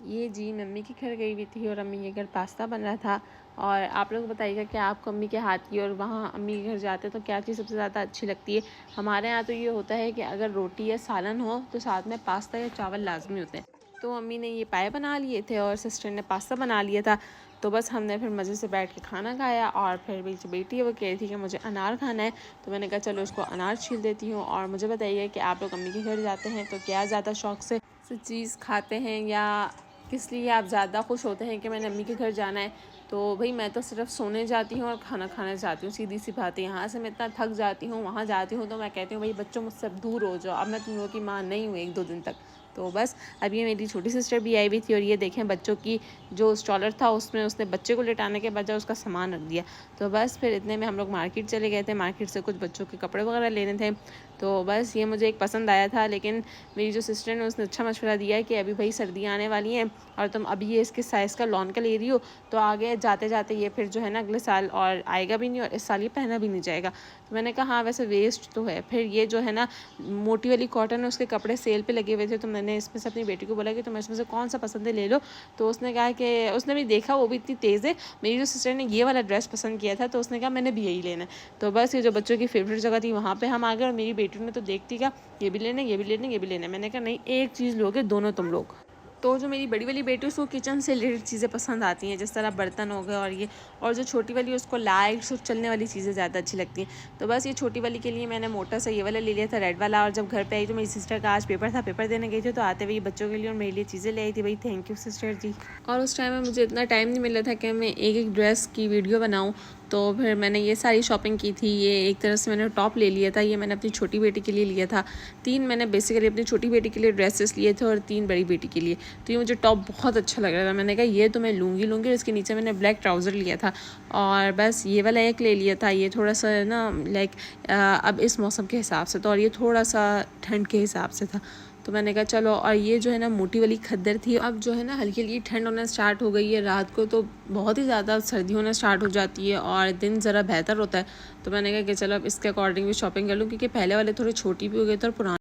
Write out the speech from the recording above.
ये जी मम्मी के घर गई हुई थी और अम्मी के घर पास्ता बन रहा था। और आप लोग बताइएगा कि आपको अम्मी के हाथ की और वहाँ अम्मी के घर जाते तो क्या चीज़ सबसे ज़्यादा अच्छी लगती है। हमारे यहाँ तो ये होता है कि अगर रोटी या सालन हो तो साथ में पास्ता या चावल लाजमी होते हैं। तो अम्मी ने ये पाए बना लिए थे और सिस्टर ने पास्ता बना लिया था। तो बस हमने फिर मज़े से बैठ के खाना खाया। और फिर मेरी जो बेटी है वो कह रही थी कि मुझे अनार खाना है, तो मैंने कहा चलो उसको अनार छील देती हूँ। और मुझे बताइए कि आप लोग अम्मी के घर जाते हैं तो क्या ज़्यादा शौक़ से चीज़ खाते हैं, या किस लिए आप ज़्यादा खुश होते हैं कि मैंने अम्मी के घर जाना है। तो भाई मैं तो सिर्फ सोने जाती हूँ और खाना खाने जाती हूँ, सीधी सी बात है। यहाँ से मैं इतना थक जाती हूँ, वहाँ जाती हूँ तो मैं कहती हूँ भाई बच्चों मुझसे दूर हो जाओ, अब मैं तुम लोगों की माँ नहीं हूँ 1-2 दिन तक। तो बस अब ये मेरी छोटी सिस्टर भी आई हुई थी और ये देखें बच्चों की जो स्टॉलर था उसमें उसने बच्चे को लेटाने के बजाय उसका सामान रख दिया। तो बस फिर इतने में हम लोग मार्केट चले गए थे, मार्केट से कुछ बच्चों के कपड़े वगैरह लेने थे। तो बस ये मुझे एक पसंद आया था, लेकिन मेरी जो सिस्टर ने उसने अच्छा मशवरा दिया है कि अभी भाई सर्दियाँ आने वाली हैं और तुम अभी ये इसके साइज़ का लॉन का ले रही हो तो आगे जाते जाते ये फिर जो है ना अगले साल और आएगा भी नहीं और इस साल ये पहना भी नहीं जाएगा। तो मैंने कहा हाँ वैसे वेस्ट तो है। फिर ये जो है ना मोटी वाली कॉटन है, उसके कपड़े सेल पे लगे हुए थे, तो मैंने इसमें से अपनी बेटी को बोला कि तुम इसमें से कौन सा पसंद है ले लो। तो उसने कहा कि उसने भी देखा, वो भी इतनी तेज़ है। मेरी जो सिस्टर ने ये वाला ड्रेस पसंद किया था तो उसने कहा मैंने भी यही लेना है। तो बस ये जो बच्चों की फेवरेट जगह थी वहाँ पे हम आ गए और मेरी बेटी ने तो देखती क्या ये भी लेना, ये भी लेना, ये भी लेना। मैंने कहा नहीं, एक चीज़ लोगे दोनों तुम लोग। तो जो मेरी बड़ी वाली बेटी है उसको किचन से रिलेटेड चीज़ें पसंद आती हैं, जिस तरह बर्तन हो गए और ये। और जो छोटी वाली है उसको लाइट्स और चलने वाली चीज़ें ज़्यादा अच्छी लगती हैं। तो बस ये छोटी वाली के लिए मैंने मोटा सा ये वाला ले लिया था, रेड वाला। और जब घर पे आई तो मेरी सिस्टर का आज पेपर था, पेपर देने गई थी, तो आते हुए बच्चों के लिए और मेरे लिए चीज़ें ले आई थी। भाई थैंक यू सिस्टर जी। और उस टाइम में मुझे इतना टाइम नहीं मिला था कि मैं एक एक ड्रेस की वीडियो बनाऊँ, तो फिर मैंने ये सारी शॉपिंग की थी। ये एक तरह से मैंने टॉप ले लिया था, ये मैंने अपनी छोटी बेटी के लिए लिया था। 3 मैंने बेसिकली अपनी छोटी बेटी के लिए ड्रेसेस लिए थे और 3 बड़ी बेटी के लिए। तो ये मुझे टॉप बहुत अच्छा लग रहा था, मैंने कहा ये तो मैं लूँगी। इसके नीचे मैंने ब्लैक ट्राउज़र लिया था और बस ये वाला एक ले लिया था। ये थोड़ा सा ना लाइक अब इस मौसम के हिसाब से, तो और ये थोड़ा सा ठंड के हिसाब से था, तो मैंने कहा चलो। और ये जो है ना मोटी वाली खद्दर थी। अब जो है ना हल्की हल्की ठंड होना स्टार्ट हो गई है, रात को तो बहुत ही ज़्यादा सर्दी होना स्टार्ट हो जाती है और दिन ज़रा बेहतर होता है। तो मैंने कहा कि चलो अब इसके अकॉर्डिंग भी शॉपिंग कर लूँ, क्योंकि पहले वाले थोड़े छोटी भी हो गए थे और पुराने